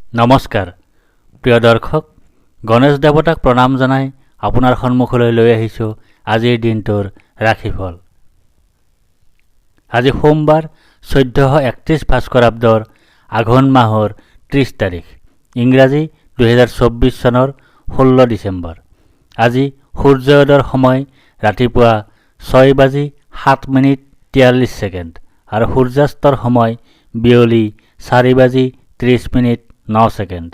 নমস্কাৰ প্ৰিয় দৰ্শক, গণেশ দেৱতাক প্ৰণাম জনাই আপোনাৰ সন্মুখলৈ লৈ আহিছোঁ আজিৰ দিনটোৰ ৰাশিফল। আজি সোমবাৰ 1431 ভাস্কৰাব্দৰ আঘোণ মাহৰ 30 তাৰিখ, ইংৰাজী 2024 চনৰ 16 ডিচেম্বৰ। আজি সূৰ্যোদয়ৰ সময় ৰাতিপুৱা 6:07:43 আৰু সূৰ্যাস্তৰ সময় বিয়লি 4:30:09।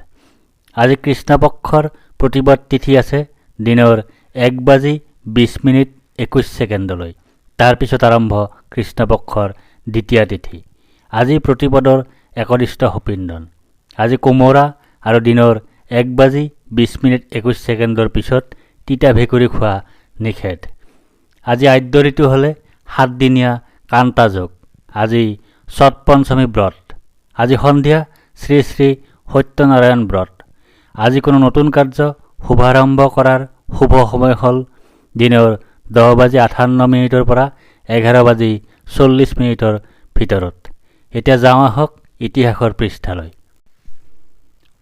আজি কৃষ্ণপক্ষৰ প্ৰতিপদ তিথি আছে দিনৰ 1:20:21 তাৰপিছত আৰম্ভ কৃষ্ণপক্ষৰ দ্বিতীয়া তিথি। আজি প্ৰতিপদৰ একনিষ্ঠ সুপিন্দন। আজি কোমোৰা আৰু দিনৰ 1:20:21 পিছত তিতা ভেকুৰী খোৱা নিষেধ। আজি আদ্য ঋতু হ'লে 7 দিনীয়া কান্তা যোগ। আজি ছট পঞ্চমী ব্ৰত। আজি সন্ধিয়া শ্ৰী শ্ৰী সত্যনাৰায়ণ ব্ৰত। আজি কোনো নতুন কাৰ্য শুভাৰম্ভ কৰাৰ শুভ সময় হ'ল দিনৰ 10:58 পৰা 11:40 ভিতৰত। এতিয়া যাওঁ আহক ইতিহাসৰ পৃষ্ঠালৈ।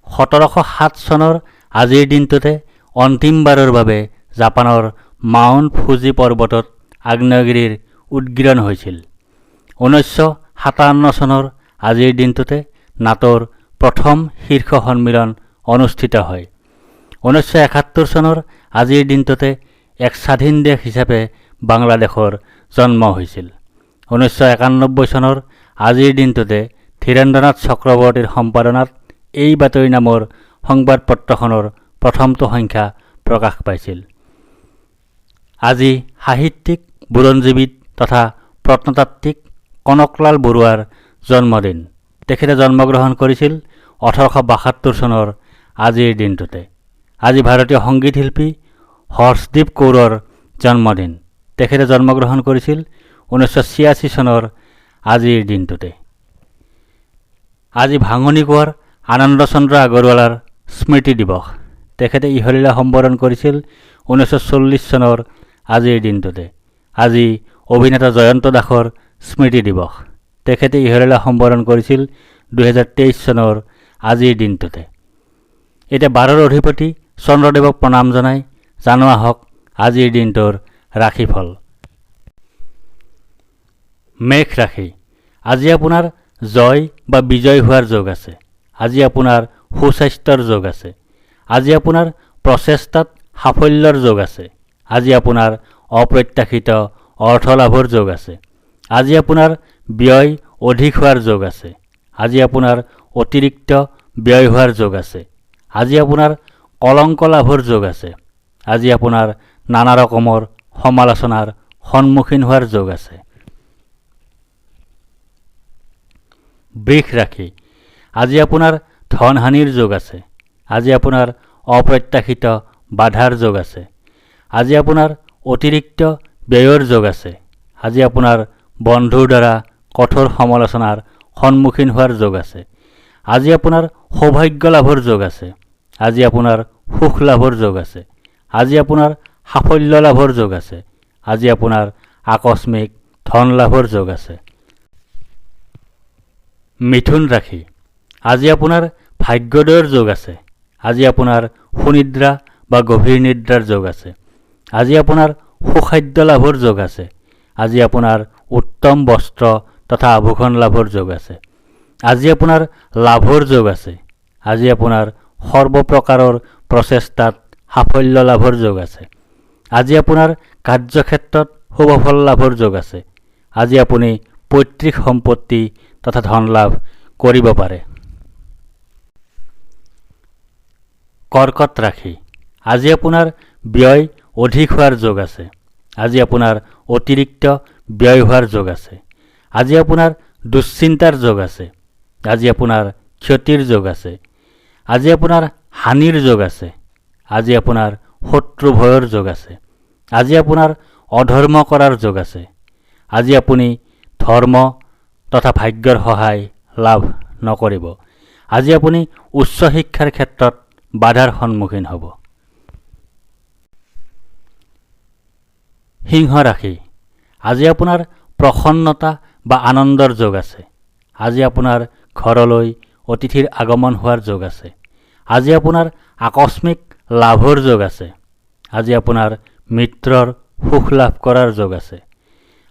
1707 চনৰ আজিৰ দিনটোতে অন্তিমবাৰৰ বাবে জাপানৰ মাউণ্ট ফুজি পৰ্বতত আগ্নেয়গিৰিৰ উদগিৰণ হৈছিল। 1957 চনৰ আজিৰ দিনটোতে নাটোৰ প্ৰথম শীৰ্ষ সন্মিলন অনুষ্ঠিত হয়। 1971 চনৰ আজিৰ দিনটোতে এক স্বাধীন দেশ হিচাপে বাংলাদেশৰ জন্ম হৈছিল। 1991 চনৰ আজিৰ দিনটোতে ধীৰেন্দ্ৰনাথ চক্ৰৱৰ্তীৰ সম্পাদনাত এই বাতৰি নামৰ সংবাদপত্ৰখনৰ প্ৰথমটো সংখ্যা প্ৰকাশ পাইছিল। আজি সাহিত্যিক, বুৰঞ্জীবিদ তথা প্ৰত্নতাত্ত্বিক কনকলাল বৰুৱাৰ জন্মদিন। তেখেতে জন্মগ্ৰহণ কৰিছিল 1872 চনৰ আজিৰ দিনটোতে। আজি ভাৰতীয় সংগীত শিল্পী হৰ্ষদীপ কৌৰৰ জন্মদিন। তেখেতে জন্মগ্ৰহণ কৰিছিল 1986 চনৰ আজিৰ দিনটোতে। আজি ভাঙনি কোঁৱৰ আনন্দ চন্দ্ৰ আগৰৱালাৰ স্মৃতি দিৱস। তেখেতে ইহলীলা সম্বোধন কৰিছিল 1940 চনৰ আজিৰ দিনটোতে। আজি অভিনেতা জয়ন্ত দাসৰ স্মৃতি দিৱস। তেখেতে ইহলীলা সম্বোধন কৰিছিল 2023 চনৰ আজিৰ দিনটোতে। এতিয়া 12ৰ অধিপতি চন্দ্ৰদেৱক প্ৰণাম জনাই জানো আহক আজিৰ দিনটোৰ ৰাশিফল। মেঘ ৰাশি। আজি আপোনাৰ জয় বা বিজয় হোৱাৰ যোগ আছে। আজি আপোনাৰ সুস্বাস্থ্যৰ যোগ আছে। আজি আপোনাৰ প্ৰচেষ্টাত সাফল্যৰ যোগ আছে। আজি আপোনাৰ অপ্ৰত্যাশিত অৰ্থ লাভৰ যোগ আছে। আজি আপোনাৰ ব্যয় অধিক হোৱাৰ যোগ আছে। আজি আপোনাৰ অতিৰিক্ত ব্যয় হোৱাৰ যোগ আছে। আজি আপোনাৰ কলংক লাভৰ যোগ আছে। আজি আপোনাৰ নানা ৰকমৰ সমালোচনাৰ সন্মুখীন হোৱাৰ যোগ আছে। বৃষ ৰাশি। আজি আপোনাৰ ধনহানিৰ যোগ আছে। আজি আপোনাৰ অপ্ৰত্যাশিত বাধাৰ যোগ আছে। আজি আপোনাৰ অতিৰিক্ত ব্যয়ৰ যোগ আছে। আজি আপোনাৰ বন্ধুৰ দ্বাৰা কঠোৰ সমালোচনাৰ সন্মুখীন হোৱাৰ যোগ আছে। আজি আপোনাৰ সৌভাগ্য লাভৰ যোগ আছে। আজি আপোনাৰ সুখ লাভৰ যোগ আছে। আজি আপোনাৰ সাফল্য লাভৰ যোগ আছে। আজি আপোনাৰ আকস্মিক ধন লাভৰ যোগ আছে। মিথুন ৰাশি। আজি আপোনাৰ ভাগ্যোদয়ৰ যোগ আছে। আজি আপোনাৰ সুনিদ্ৰা বা গভীৰ নিদ্ৰাৰ যোগ আছে। আজি আপোনাৰ সুখাদ্য লাভৰ যোগ আছে। আজি আপোনাৰ উত্তম বস্ত্ৰ তথা আভূষণ লাভৰ যোগ আছে। আজি আপোনাৰ লাভৰ যোগ আছে। আজি আপোনাৰ সৰ্বপ্ৰকাৰৰ প্ৰচেষ্টাত সাফল্য লাভৰ যোগ আছে। আজি আপোনাৰ কাৰ্যক্ষেত্ৰত শুভফল লাভৰ যোগ আছে। আজি আপুনি পৈতৃক সম্পত্তি তথা ধন লাভ কৰিব পাৰে। কৰ্কট ৰাশি। আজি আপোনাৰ ব্যয় অধিক হোৱাৰ যোগ আছে। আজি আপোনাৰ অতিৰিক্ত ব্যয় হোৱাৰ যোগ আছে। আজি আপোনাৰ দুশ্চিন্তাৰ যোগ আছে। আজি আপোনাৰ ক্ষতিৰ যোগ আছে। আজি আপোনাৰ হানিৰ যোগ আছে। আজি আপোনাৰ শত্ৰু ভয়ৰ যোগ আছে। আজি আপোনাৰ অধৰ্ম কৰাৰ যোগ আছে। আজি আপুনি ধৰ্ম তথা ভাগ্যৰ সহায় লাভ নকৰিব। আজি আপুনি উচ্চ শিক্ষাৰ ক্ষেত্ৰত বাধাৰ সন্মুখীন হ'ব। সিংহ ৰাশি। আজি আপোনাৰ প্ৰসন্নতা বা আনন্দৰ যোগ আছে। আজি আপোনাৰ ঘৰলৈ অতিথিৰ আগমন হোৱাৰ যোগ আছে। আজি আপোনাৰ আকস্মিক লাভৰ যোগ আছে। আজি আপোনাৰ মিত্ৰৰ সুখ লাভ কৰাৰ যোগ আছে।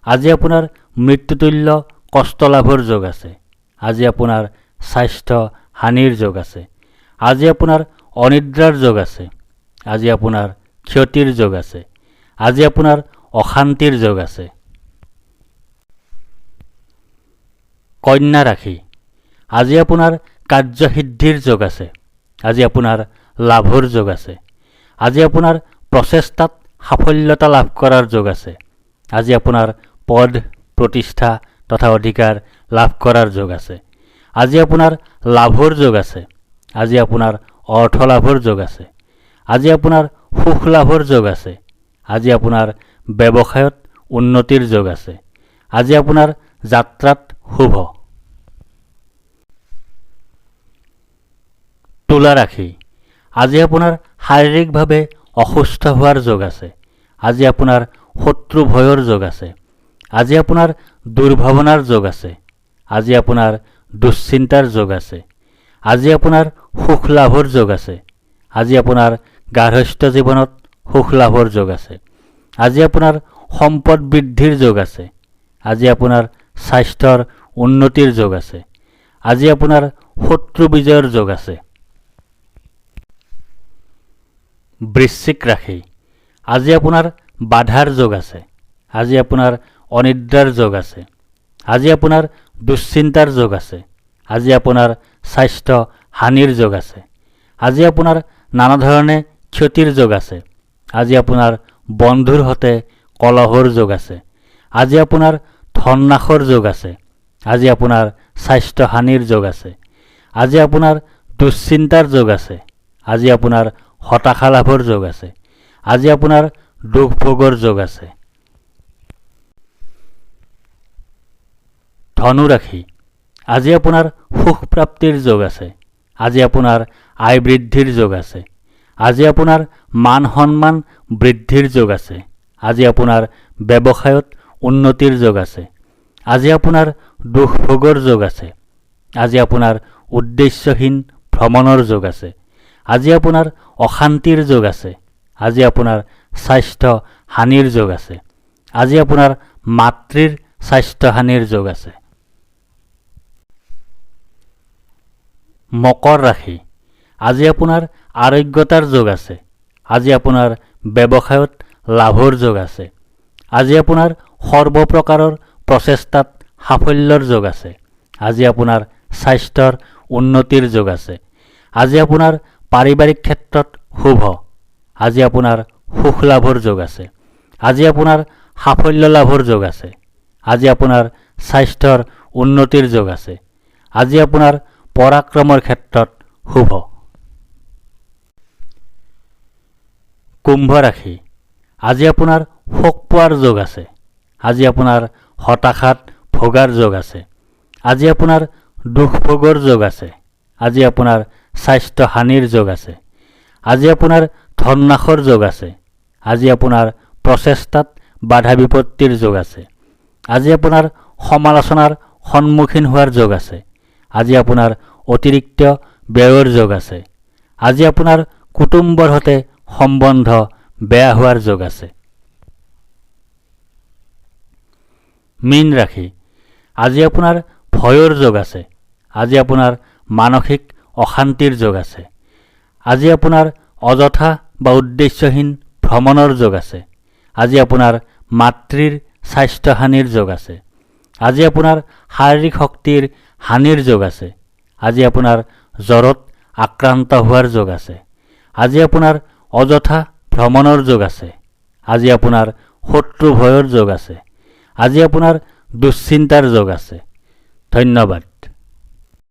আজি আপোনাৰ মৃত্যুতুল্য কষ্ট লাভৰ যোগ আছে। আজি আপোনাৰ স্বাস্থ্য হানিৰ যোগ আছে। আজি আপোনাৰ অনিদ্ৰাৰ যোগ আছে। আজি আপোনাৰ ক্ষতিৰ যোগ আছে। আজি আপোনাৰ অশান্তিৰ যোগ আছে। কন্যা ৰাশি, আজি আপোনাৰ কাৰ্যসিদ্ধিৰ যোগ আছে। আজি আপোনাৰ লাভৰ যোগ আছে। আজি আপোনাৰ প্ৰচেষ্টাত সাফল্যতা লাভ কৰাৰ যোগ আছে। আজি আপোনাৰ পদ প্ৰতিষ্ঠা তথা অধিকাৰ লাভ কৰাৰ যোগ আছে। আজি আপোনাৰ লাভৰ যোগ আছে। আজি আপোনাৰ অৰ্থ লাভৰ যোগ আছে। আজি আপোনাৰ সুখ লাভৰ যোগ আছে। আজি আপোনাৰ ব্যৱসায়ত উন্নতিৰ যোগ আছে। আজি আপোনাৰ যাত্ৰাত শুভ। তুলা ৰাশি, আজি আপোনাৰ শাৰীৰিকভাৱে অসুস্থ হোৱাৰ যোগ আছে। আজি আপোনাৰ শত্ৰু ভয়ৰ যোগ আছে। আজি আপোনাৰ দুৰ্ভাৱনাৰ যোগ আছে। আজি আপোনাৰ দুশ্চিন্তাৰ যোগ আছে। আজি আপোনাৰ সুখ লাভৰ যোগ আছে। আজি আপোনাৰ গাৰ্হস্থ্য জীৱনত সুখ লাভৰ যোগ আছে। আজি আপোনাৰ সম্পদ বৃদ্ধিৰ যোগ আছে। আজি আপোনাৰ স্বাস্থ্যৰ উন্নতিৰ যোগ আছে। আজি আপোনাৰ শত্ৰু বিজয়ৰ যোগ আছে। বৃশ্চিক ৰাশি, আজি আপোনাৰ বাধাৰ যোগ আছে। আজি আপোনাৰ অনিদ্ৰাৰ যোগ আছে। আজি আপোনাৰ দুশ্চিন্তাৰ যোগ আছে। আজি আপোনাৰ স্বাস্থ্য হানিৰ যোগ আছে। আজি আপোনাৰ নানা ধৰণে ক্ষতিৰ যোগ আছে। আজি আপোনাৰ বন্ধুৰ সৈতে কলহৰ যোগ আছে। আজি আপোনাৰ ধন নাশৰ যোগ আছে। আজি আপোনাৰ স্বাস্থ্য হানিৰ যোগ আছে। আজি আপোনাৰ দুশ্চিন্তাৰ যোগ আছে। আজি আপোনাৰ হতাশা লাভৰ যোগ আছে। আজি আপোনাৰ দুখ ভোগৰ যোগ আছে। ধনু ৰাশি, আজি আপোনাৰ সুখ প্ৰাপ্তিৰ যোগ আছে। আজি আপোনাৰ আয় বৃদ্ধিৰ যোগ আছে। আজি আপোনাৰ মান সন্মান বৃদ্ধিৰ যোগ আছে। আজি আপোনাৰ ব্যৱসায়ত উন্নতিৰ যোগ আছে। আজি আপোনাৰ দুখ ভোগৰ যোগ আছে। আজি আপোনাৰ উদ্দেশ্যহীন ভ্ৰমণৰ যোগ আছে। আজি আপোনাৰ অশান্তিৰ যোগ আছে। আজি আপোনাৰ স্বাস্থ্য হানিৰ যোগ আছে। আজি আপোনাৰ মাতৃৰ স্বাস্থ্য হানিৰ যোগ আছে। মকৰ ৰাশি, আজি আপোনাৰ আৰোগ্যতাৰ যোগ আছে। আজি আপোনাৰ ব্যৱসায়ত লাভৰ যোগ আছে। আজি আপোনাৰ সৰ্বপ্ৰকাৰৰ প্ৰচেষ্টাত সাফল্যৰ যোগ আছে। আজি আপোনাৰ স্বাস্থ্যৰ উন্নতিৰ যোগ আছে। আজি আপোনাৰ পাৰিবাৰিক ক্ষেত্ৰত শুভ। আজি আপোনাৰ সুখ লাভৰ যোগ আছে। আজি আপোনাৰ সাফল্য লাভৰ যোগ আছে। আজি আপোনাৰ স্বাস্থ্যৰ উন্নতিৰ যোগ আছে। আজি আপোনাৰ পৰাক্ৰমৰ ক্ষেত্ৰত শুভ। কুম্ভ ৰাশি, আজি আপোনাৰ শোক পোৱাৰ যোগ আছে। আজি আপোনাৰ হতাশাত ভোগাৰ যোগ আছে। আজি আপোনাৰ দুখ ভোগৰ যোগ আছে। আজি আপোনাৰ স্বাস্থ্য হানিৰ যোগ আছে। আজি আপোনাৰ ধন নাশৰ যোগ আছে। আজি আপোনাৰ প্ৰচেষ্টাত বাধা বিপত্তিৰ যোগ আছে। আজি আপোনাৰ সমালোচনাৰ সন্মুখীন হোৱাৰ যোগ আছে। আজি আপোনাৰ অতিৰিক্ত ব্যয়ৰ যোগ আছে। আজি আপোনাৰ কুটুম্বৰ সৈতে সম্বন্ধ বেয়া হোৱাৰ যোগ আছে। মীন ৰাশি, আজি আপোনাৰ ভয়ৰ যোগ আছে। আজি আপোনাৰ মানসিক অশান্তিৰ যোগ আছে। আজি আপোনাৰ অযথা বা উদ্দেশ্যহীন ভ্ৰমণৰ যোগ আছে। আজি আপোনাৰ মাতৃৰ স্বাস্থ্য হানিৰ যোগ আছে। আজি আপোনাৰ শাৰীৰিক শক্তিৰ হানিৰ যোগ আছে। আজি আপোনাৰ জ্বৰত আক্ৰান্ত হোৱাৰ যোগ আছে। আজি আপোনাৰ অযথা ভ্ৰমণৰ যোগ আছে। আজি আপোনাৰ শত্ৰু ভয়ৰ যোগ আছে। আজি আপোনাৰ দুশ্চিন্তাৰ যোগ আছে। ধন্যবাদ।